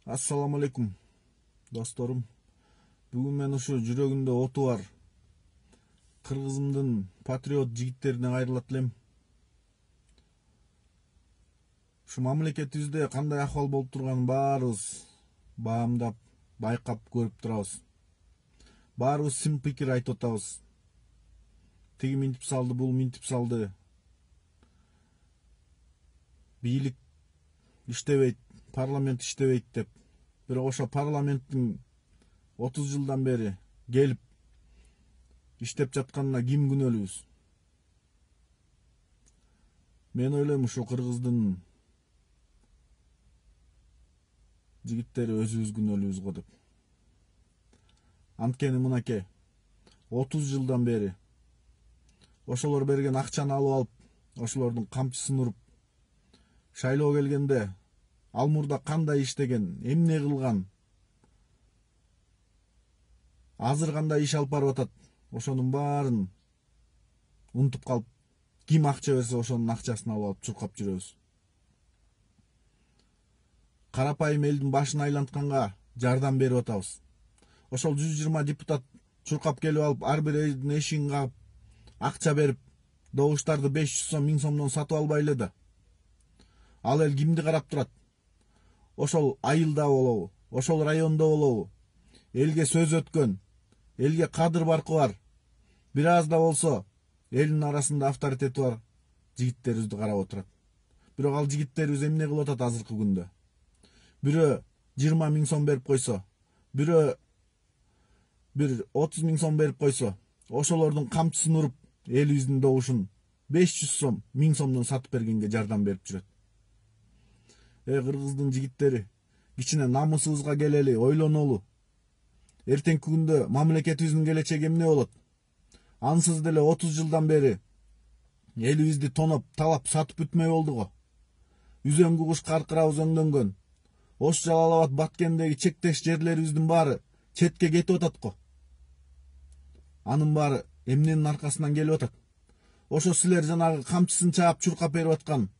Assalamu alaikum dostlarım. Bugün men uşu жүрөгүмдө оту бар кыргызымдын патриот жигиттерине кайрылат элем. Ушу мамлекетибизде кандай акыбал болуп турганын баарыбыз баамдап, байкап көрүп турабыз. Баарыбыз сын пикир айтып атабыз. Тиги минтип салды, бул минтип салды. Бийлик иштебейт, парламент иштебейт деп. Бирок ошо парламенттин 30 жылдан бери келип иштеп жатканына ким күнөөлүүбүз? Мен ойлойм ушу кыргыздын жигиттери өзүбүз күнөөлүүбүз го деп. Анткени мынакей 30 жылдан бери ошолор берген акчаны алып, ошолордун камчысын уруп, шайлоо келгенде ал мурда кандай иштеген, эмне кылган, азыр кандай иш алып барып атат, ошонун баарын унутуп калып, ким акча берсе ошонун акчасын алып чуркап жүрөбүз. Карапайым элдин башын айлантканга жардам берип атабыз. Ошол 120 депутат чуркап келип алып, ар бир элдин эшигин кагып, акча берип, добуштарды 500 сом, 1000 сомдон сатып албайлы да. Ал эл кимди карап турат? Ошол айылда болобу, ошол райондо болобу, элге сөз өткөн, элге кадыр баркы бар, бир аз да болсо элдин арасында авторитети бар жигиттерибизди карап отурат. Бирок ал жигиттерибиз эмне кылып атат азыркы күндө? Бирөө 20 000 сом берип койсо, бирөө бир 30 000 сом берип койсо, ошолордун камчысын уруп, элибиздин добушун 500 сом, 1000 сомдон сатып бергенге жардам берип жүрөт. Кыргыздын жигиттери, кичине намысыбызга келели, ойлонолу. Эртеңки күндө мамлекетибиздин келечеги эмне болот? Ансыз деле 30 жылдан бери элибизди тоноп, талап, сатып бүтмөй болду го. Үзөңгү куш каркырап өзөңдөнгөн. Ош Жалал Абад, Баткендеги чектеш жерлерибиздин баары четке кетип атат го. Анын баары эмненин аркасынан келип атат? Ошо силер жанагы камчысын чаап чуркап берип аткан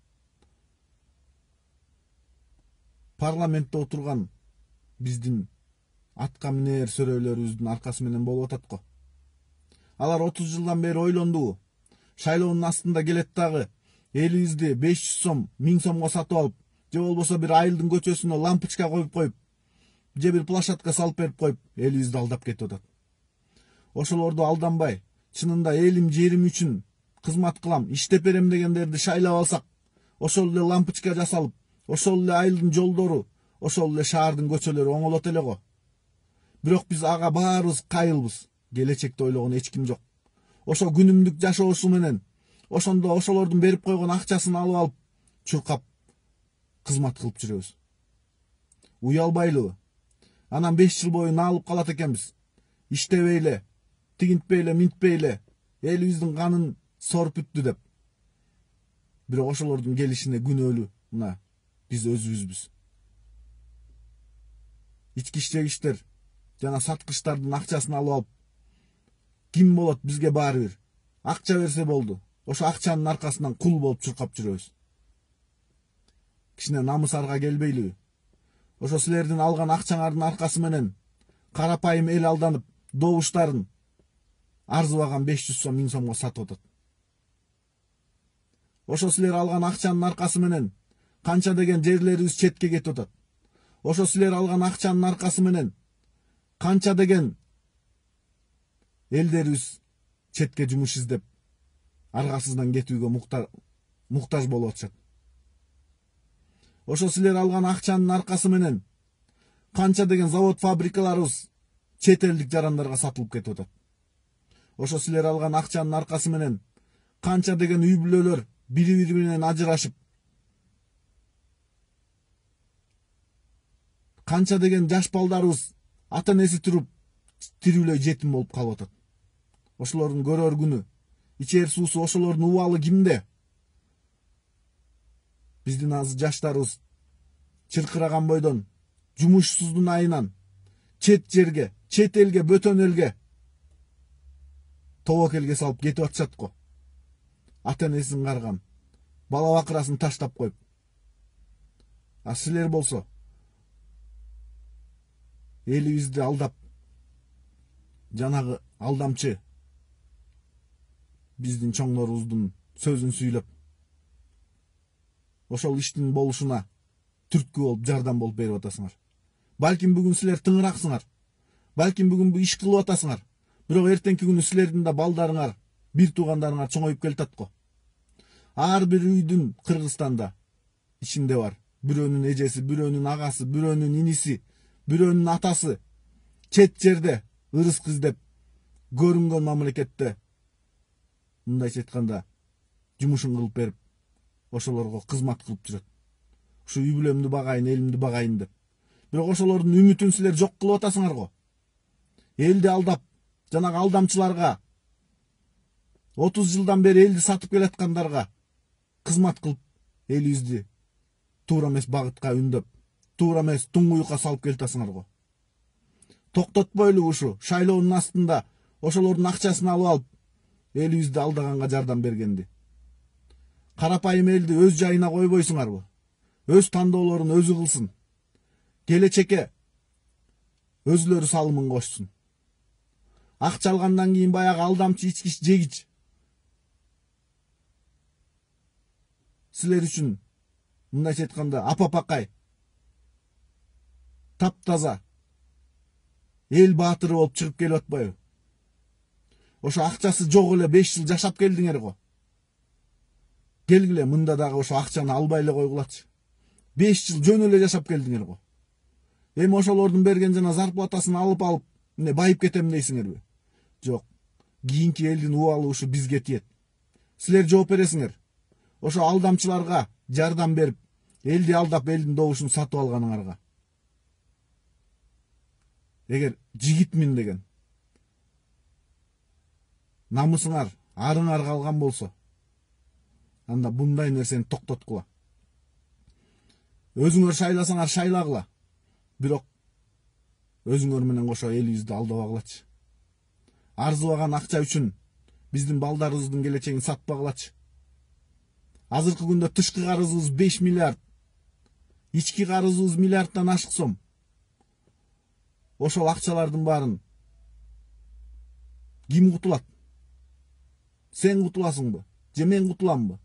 парламентте отурган биздин атка минер сөрөйлөрүбүздүн аркасы менен болуп атат го. Алар 30 жылдан бери ойлондубу? Шайлоонун астында келет дагы элибизди 500 сом, 1000 сомго сатып алып, же болбосо бир айылдын көчөсүнө лампочка коюп, же бир площадка салып берип коюп, элибизди алдап кетип атат. Ошолорду алданбай, чынында элим, жерим үчүн кызмат кылам, иштеп берем дегендерди шайлап алсак, ошол эле лампочка жасалып, ошол эле айылдын жолдору, ошол эле шаардын көчөлөрү оңолот эле го. Бирок биз ага баарыбыз кайылбыз. Келечекти ойлогон эч ким жок. Ошо күнүмдүк жашоосу менен, ошондо ошолордун берип койгон акчасын алып, чуркап кызмат кылып жүрөбүз. Уялбайлыбы? Анан 5 жыл бою наалып калат экенбиз. Иштебейле, тигинтпейле, минтпейле, элибиздин канын соруп бүттү деп. Бирок ошолордун келишине күнөөлүү мына биз өзүбүзбүз. Ички иштегичтер жана саткычтардын акчасын алып, ким болот бизге баары бир. Акча берсе болду. Ошо акчанын аркасынан кул болуп чуркап жүрөбүз. Кичине намыс арга келбейлиби? Ошо силердин алган акчаңардын аркасы менен карапайым эл алданып, добуштарын арзыбаган 500 сом, 1000 сомго сатып атат. Ошо силер алган акчанын аркасы менен канча деген жерлерибиз четке кетип атат. Ошо силер алган акчанын аркасы менен канча деген элдерибиз четке жумуш издеп, аргасыздан кетүүгө муктаж болуп атышат. Ошо силер алган акчанын аркасы менен канча деген завод, фабрикаларыбыз чет элдик жарандарга сатылып кетип атат. Ошо силер алган акчанын аркасы менен канча деген үй бүлөлөр бири-бири менен ажырашып, канча деген жаш балдарыбыз ата энеси туруп тирүүлөй жетим болуп калып атат. Ошолордун көрөр күнү, ичер суусу, ошолордун убалы кимде? Биздин азыр жаштарыбыз чыркыраган бойдон, жумушсуздун айынан чет жерге, чет элге, бөтөн элге тобокелге салып кетип атышат го. Ата энесин карган, бала бакырасын таштап коюп. А силер болсо элибизди алдап, жанагы алдамчы биздин чоңдорубуздун сөзүн сүйлөп, ошол иштин болушуна түрткү болуп, жардам болуп берип атасыңар. Балким бүгүн силер тыңыраксыңар. Балким бүгүн бу иш кылып атасыңар. Бирок эртеңки күнү силердин да балдарыңар, бир туугандарыңар чоңоюп келатат го. Ар бир үйдүн Кыргызстанда ичинде бар. Бирөөнүн эжеси, бирөөнүн агасы, бирөөнүн иниси, бирөөнүн атасы чет жерде ырыскы издеп көрүнгөн мамлекетте, мындайча айтканда, жумушун кылып берип, ошолорго кызмат кылып жүрөт. Ушу үй бүлөмдү багайын, элимди багайын деп. Бирок ошолордун үмүтүн силер жок кылып атасыңар го. Элди алдап, жанагы алдамчыларга, 30 жылдан бери элди сатып келаткандарга кызмат кылып, элибизди туура эмес багытка үндөп, туура эмес туңгуюкка салып келатасыңар го. Токтотпойлу ушу шайлоонун астында ошолордун акчасын алып алып, элибизди алдаганга жардам бергенди. Карапайым элди өз жайына койбойсуңарбы? Өз тандоолорун өзү кылсын. Келечекке өзүлөрү салымын кошсун. Акча алгандан кийин баягы алдамчы, ичкич, жегич силер үчүн, мындайча айтканда, апапакай, таптаза эл баатыры болуп чыгып келип атпайбы? Ошо акчасы жок эле 5 жыл жашап келдиңер го. Келгиле, мында дагы ошо акчаны албай эле койгулачы. 5 жыл жөн эле жашап келдиңер го. Эми ошолордун берген жана зарплатасын алып, эмне байып кетем дейсиңерби? Жок. Кийинки элдин убалы ушу бизге тиет. Силер жооп бересиңер. Ошо алдамчыларга жардам берип, элди алдап, элдин добушун сатып алганыңарга. Эгер жигитмин деген намысыңар, арыңар калган болсо, анда bunday нерсени токтоткула. Өзүңөр шайласаңар шайлагыла. Бирок өзүңөр менен кошо элибизди алдабагылачы. Арзыбаган акча үчүн биздин балдарыбыздын келечегин сатпагылачы. Азыркы күндө тышкы карызыбыз 5 миллиард, ички карызыбыз миллиарддан ашык сом. Ошол акчалардын баарын ким кутулат? Сен кутуласыңбы? Же мен кутуламбы?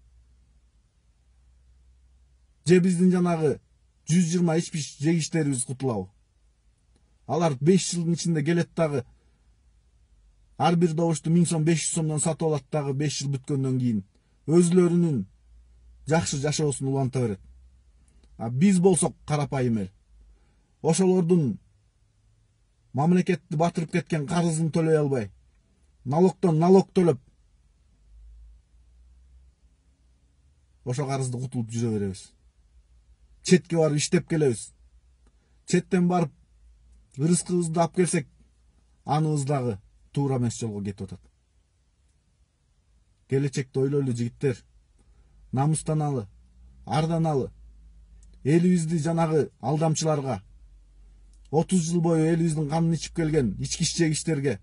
Же биздин жанагы 120 ичпиш жегичтерибиз кутулабы? Алар 5 жылдын ичинде келет дагы, ар бир добушту 1000 сом, 500 сомдон сатып алат дагы 5 жыл бүткөндөн кийин өзүлөрүнүн жакшы жашоосун уланта берет. А биз болсок карапайым эл, ошолордун мамлекетти батырып кеткен карызын төлөй албай, налогдон налог төлөп, ошо карызды кутулуп жүрө беребиз. Четке барып иштеп келебиз. Четтен барып ырыскыбызды алып келсек, аныбыз дагы туура эмес жолго кетип атат. Келечекти ойлойлу жигиттер. Намыстаналы, арданалы. Элибизди жанагы алдамчыларга, 30 жыл бою элибиздин канын ичип келген ичкич жегичтерге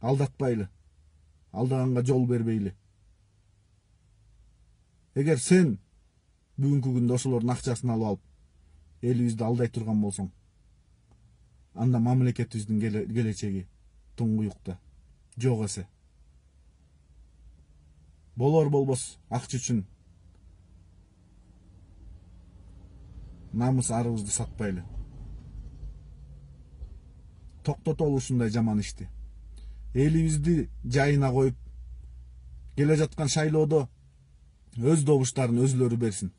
алдатпайлы. Алдаганга жол бербейли. Эгер сен бүгүнкү күндө ошолордун акчасын алып алып, элибизди алдай турган болсоң, анда мамлекетибиздин келечеги туңгуюкта. Жок эсе. Болор болбос акча үчүн намыс арыбызды сатпайлы. Токтотолу ушундай жаман ишти. Элибизди жайына коюп, келе жаткан шайлоодо өз добуштарын өзүлөрү берсин.